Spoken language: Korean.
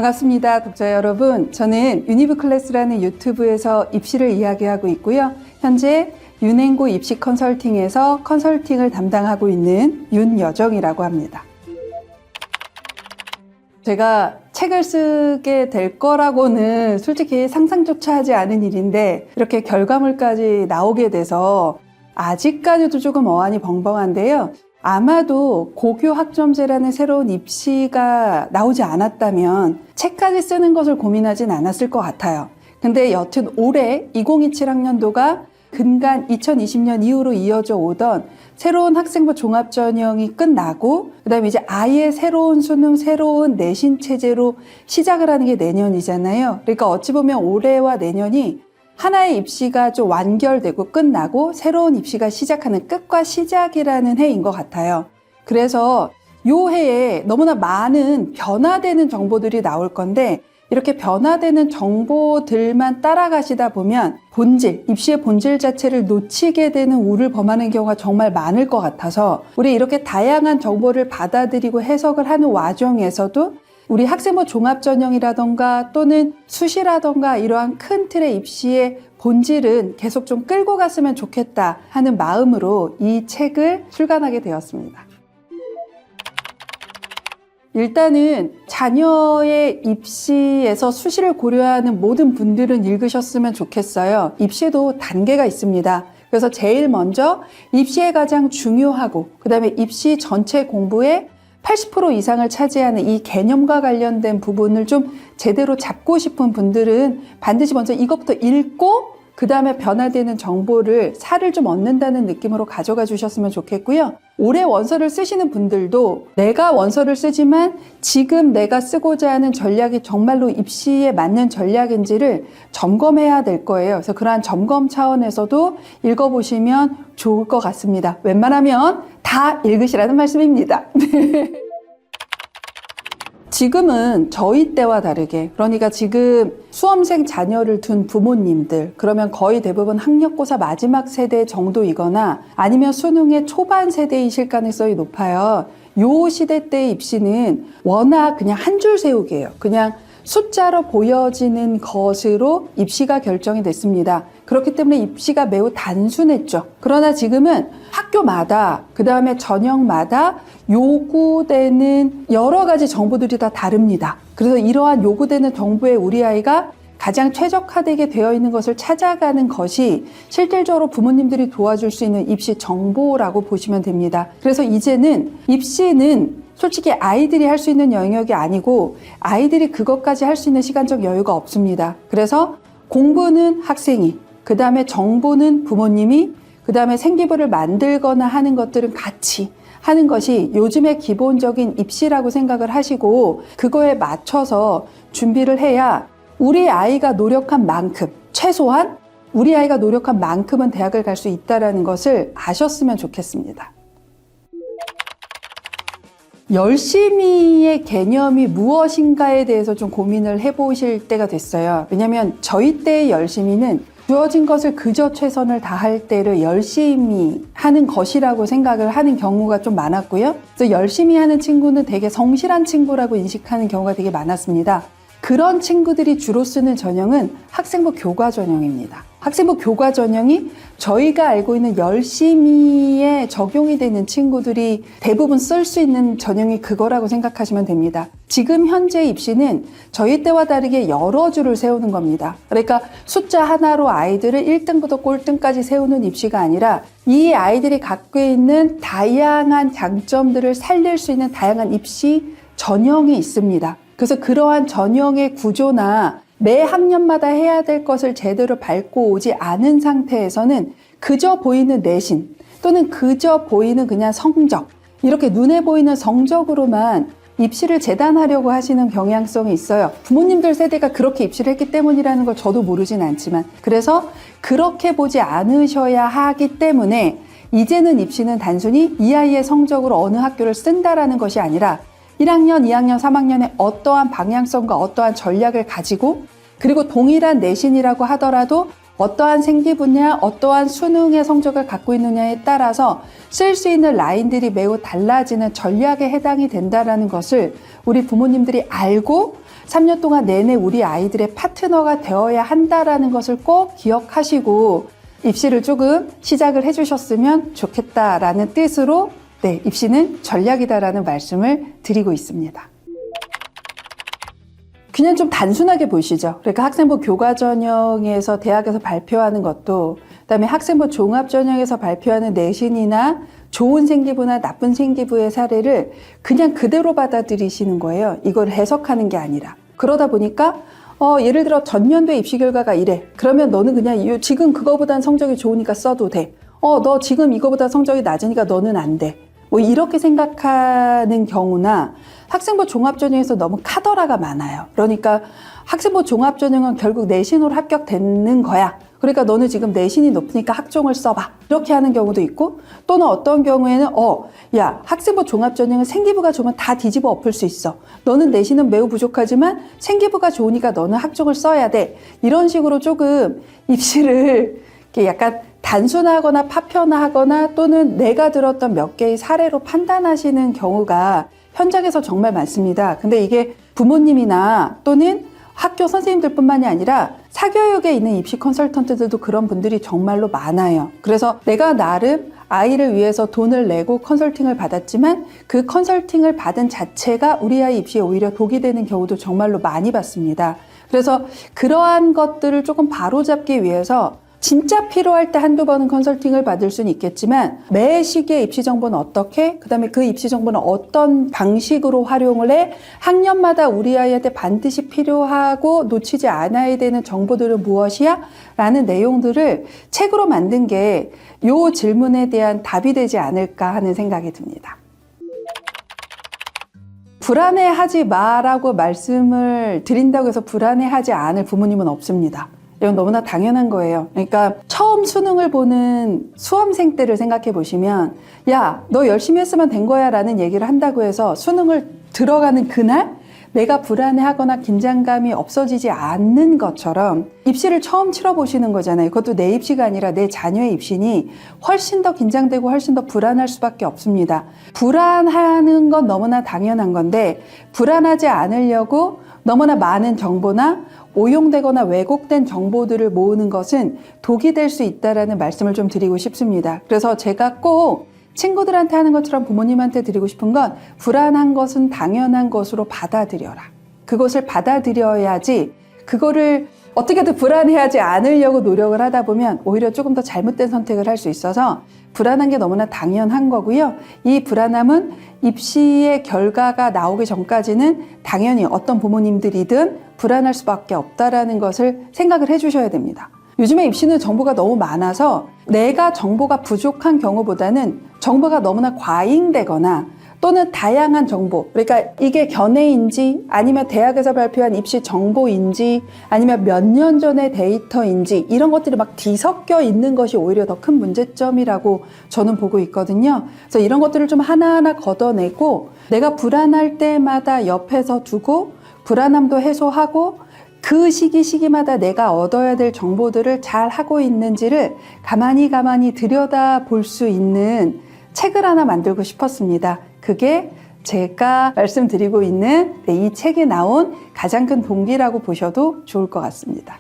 반갑습니다, 독자 여러분. 저는 유니브클래스라는 유튜브에서 입시를 이야기하고 있고요. 현재 윤행고 입시 컨설팅에서 컨설팅을 담당하고 있는 윤여정이라고 합니다. 제가 책을 쓰게 될 거라고는 솔직히 상상조차 하지 않은 일인데 이렇게 결과물까지 나오게 돼서 아직까지도 조금 어안이 벙벙한데요. 아마도 고교 학점제라는 새로운 입시가 나오지 않았다면 책까지 쓰는 것을 고민하진 않았을 것 같아요. 근데 여튼 올해 2027학년도가 근간 2020년 이후로 이어져 오던 새로운 학생부 종합전형이 끝나고 그다음에 이제 아예 새로운 수능, 새로운 내신 체제로 시작을 하는 게 내년이잖아요. 그러니까 어찌 보면 올해와 내년이 하나의 입시가 좀 완결되고 끝나고 새로운 입시가 시작하는 끝과 시작이라는 해인 것 같아요. 그래서 이 해에 너무나 많은 변화되는 정보들이 나올 건데 이렇게 변화되는 정보들만 따라가시다 보면 본질, 입시의 본질 자체를 놓치게 되는 우를 범하는 경우가 정말 많을 것 같아서 우리 이렇게 다양한 정보를 받아들이고 해석을 하는 와중에서도 우리 학생부 종합전형이라던가 또는 수시라던가 이러한 큰 틀의 입시의 본질은 계속 좀 끌고 갔으면 좋겠다 하는 마음으로 이 책을 출간하게 되었습니다. 일단은 자녀의 입시에서 수시를 고려하는 모든 분들은 읽으셨으면 좋겠어요. 입시도 단계가 있습니다. 그래서 제일 먼저 입시에 가장 중요하고 그다음에 입시 전체 공부에 80% 이상을 차지하는 이 개념과 관련된 부분을 좀 제대로 잡고 싶은 분들은 반드시 먼저 이것부터 읽고 그 다음에 변화되는 정보를 살을 좀 얻는다는 느낌으로 가져가 주셨으면 좋겠고요. 올해 원서를 쓰시는 분들도 내가 원서를 쓰지만 지금 내가 쓰고자 하는 전략이 정말로 입시에 맞는 전략인지를 점검해야 될 거예요. 그래서 그러한 점검 차원에서도 읽어보시면 좋을 것 같습니다. 웬만하면 다 읽으시라는 말씀입니다. 지금은 저희 때와 다르게 그러니까 지금 수험생 자녀를 둔 부모님들 그러면 거의 대부분 학력고사 마지막 세대 정도이거나 아니면 수능의 초반 세대이실 가능성이 높아요. 요 시대 때의 입시는 워낙 그냥 한 줄 세우기예요. 그냥 숫자로 보여지는 것으로 입시가 결정이 됐습니다. 그렇기 때문에 입시가 매우 단순했죠. 그러나 지금은 학교마다 그 다음에 전형마다 요구되는 여러 가지 정보들이 다 다릅니다. 그래서 이러한 요구되는 정보에 우리 아이가 가장 최적화되게 되어 있는 것을 찾아가는 것이 실질적으로 부모님들이 도와줄 수 있는 입시 정보라고 보시면 됩니다. 그래서 이제는 입시는 솔직히 아이들이 할 수 있는 영역이 아니고 아이들이 그것까지 할 수 있는 시간적 여유가 없습니다. 그래서 공부는 학생이, 그 다음에 정보는 부모님이, 그 다음에 생기부를 만들거나 하는 것들은 같이 하는 것이 요즘의 기본적인 입시라고 생각을 하시고 그거에 맞춰서 준비를 해야 우리 아이가 노력한 만큼, 최소한 우리 아이가 노력한 만큼은 대학을 갈 수 있다는 것을 아셨으면 좋겠습니다. 열심히의 개념이 무엇인가에 대해서 좀 고민을 해보실 때가 됐어요. 왜냐하면 저희 때의 열심히는 주어진 것을 그저 최선을 다할 때를 열심히 하는 것이라고 생각을 하는 경우가 좀 많았고요. 그래서 열심히 하는 친구는 되게 성실한 친구라고 인식하는 경우가 되게 많았습니다. 그런 친구들이 주로 쓰는 전형은 학생부 교과 전형입니다. 학생부 교과 전형이 저희가 알고 있는 열심히에 적용이 되는 친구들이 대부분 쓸 수 있는 전형이 그거라고 생각하시면 됩니다. 지금 현재 입시는 저희 때와 다르게 여러 줄을 세우는 겁니다. 그러니까 숫자 하나로 아이들을 1등부터 꼴등까지 세우는 입시가 아니라 이 아이들이 갖고 있는 다양한 장점들을 살릴 수 있는 다양한 입시 전형이 있습니다. 그래서 그러한 전형의 구조나 매 학년마다 해야 될 것을 제대로 밟고 오지 않은 상태에서는 그저 보이는 내신 또는 그저 보이는 그냥 성적 이렇게 눈에 보이는 성적으로만 입시를 재단하려고 하시는 경향성이 있어요. 부모님들 세대가 그렇게 입시를 했기 때문이라는 걸 저도 모르진 않지만 그래서 그렇게 보지 않으셔야 하기 때문에 이제는 입시는 단순히 이 아이의 성적으로 어느 학교를 쓴다라는 것이 아니라 1학년, 2학년, 3학년에 어떠한 방향성과 어떠한 전략을 가지고 그리고 동일한 내신이라고 하더라도 어떠한 생기 분야, 어떠한 수능의 성적을 갖고 있느냐에 따라서 쓸 수 있는 라인들이 매우 달라지는 전략에 해당이 된다는 것을 우리 부모님들이 알고 3년 동안 내내 우리 아이들의 파트너가 되어야 한다라는 것을 꼭 기억하시고 입시를 조금 시작을 해주셨으면 좋겠다라는 뜻으로 네, 입시는 전략이다라는 말씀을 드리고 있습니다. 그냥 좀 단순하게 보시죠. 그러니까 학생부 교과전형에서 대학에서 발표하는 것도, 그다음에 학생부 종합전형에서 발표하는 내신이나 좋은 생기부나 나쁜 생기부의 사례를 그냥 그대로 받아들이시는 거예요. 이걸 해석하는 게 아니라. 그러다 보니까 예를 들어 전년도에 입시 결과가 이래. 그러면 너는 그냥 지금 그거보단 성적이 좋으니까 써도 돼. 너 지금 이거보다 성적이 낮으니까 너는 안 돼. 뭐 이렇게 생각하는 경우나 학생부 종합전형에서 너무 카더라가 많아요. 그러니까 학생부 종합전형은 결국 내신으로 합격되는 거야. 그러니까 너는 지금 내신이 높으니까 학종을 써봐. 이렇게 하는 경우도 있고, 또는 어떤 경우에는 야, 학생부 종합전형은 생기부가 좋으면 다 뒤집어 엎을 수 있어. 너는 내신은 매우 부족하지만 생기부가 좋으니까 너는 학종을 써야 돼. 이런 식으로 조금 입시를 이렇게 약간 단순하거나 파편화하거나 또는 내가 들었던 몇 개의 사례로 판단하시는 경우가 현장에서 정말 많습니다. 근데 이게 부모님이나 또는 학교 선생님들뿐만이 아니라 사교육에 있는 입시 컨설턴트들도 그런 분들이 정말로 많아요. 그래서 내가 나름 아이를 위해서 돈을 내고 컨설팅을 받았지만 그 컨설팅을 받은 자체가 우리 아이 입시에 오히려 독이 되는 경우도 정말로 많이 봤습니다. 그래서 그러한 것들을 조금 바로잡기 위해서 진짜 필요할 때 한두 번은 컨설팅을 받을 수는 있겠지만 매 시기의 입시 정보는 어떻게, 그다음에 그 입시 정보는 어떤 방식으로 활용을 해, 학년마다 우리 아이한테 반드시 필요하고 놓치지 않아야 되는 정보들은 무엇이야? 라는 내용들을 책으로 만든 게 이 질문에 대한 답이 되지 않을까 하는 생각이 듭니다. 불안해하지 마라고 말씀을 드린다고 해서 불안해하지 않을 부모님은 없습니다. 이건 너무나 당연한 거예요. 그러니까 처음 수능을 보는 수험생 때를 생각해 보시면 야, 너 열심히 했으면 된 거야 라는 얘기를 한다고 해서 수능을 들어가는 그날 내가 불안해하거나 긴장감이 없어지지 않는 것처럼 입시를 처음 치러보시는 거잖아요. 그것도 내 입시가 아니라 내 자녀의 입시니 훨씬 더 긴장되고 훨씬 더 불안할 수밖에 없습니다. 불안하는 건 너무나 당연한 건데 불안하지 않으려고 너무나 많은 정보나 오용되거나 왜곡된 정보들을 모으는 것은 독이 될 수 있다는 말씀을 좀 드리고 싶습니다. 그래서 제가 꼭 친구들한테 하는 것처럼 부모님한테 드리고 싶은 건 불안한 것은 당연한 것으로 받아들여라. 그것을 받아들여야지 그거를 어떻게든 불안해하지 않으려고 노력을 하다 보면 오히려 조금 더 잘못된 선택을 할 수 있어서 불안한 게 너무나 당연한 거고요. 이 불안함은 입시의 결과가 나오기 전까지는 당연히 어떤 부모님들이든 불안할 수밖에 없다라는 것을 생각을 해주셔야 됩니다. 요즘에 입시는 정보가 너무 많아서 내가 정보가 부족한 경우보다는 정보가 너무나 과잉되거나 또는 다양한 정보, 그러니까 이게 견해인지 아니면 대학에서 발표한 입시 정보인지 아니면 몇 년 전의 데이터인지 이런 것들이 막 뒤섞여 있는 것이 오히려 더 큰 문제점이라고 저는 보고 있거든요. 그래서 이런 것들을 좀 하나하나 걷어내고 내가 불안할 때마다 옆에서 두고 불안함도 해소하고 그 시기마다 내가 얻어야 될 정보들을 잘 하고 있는지를 가만히 들여다 볼 수 있는 책을 하나 만들고 싶었습니다. 그게 제가 말씀드리고 있는 이 책에 나온 가장 큰 동기라고 보셔도 좋을 것 같습니다.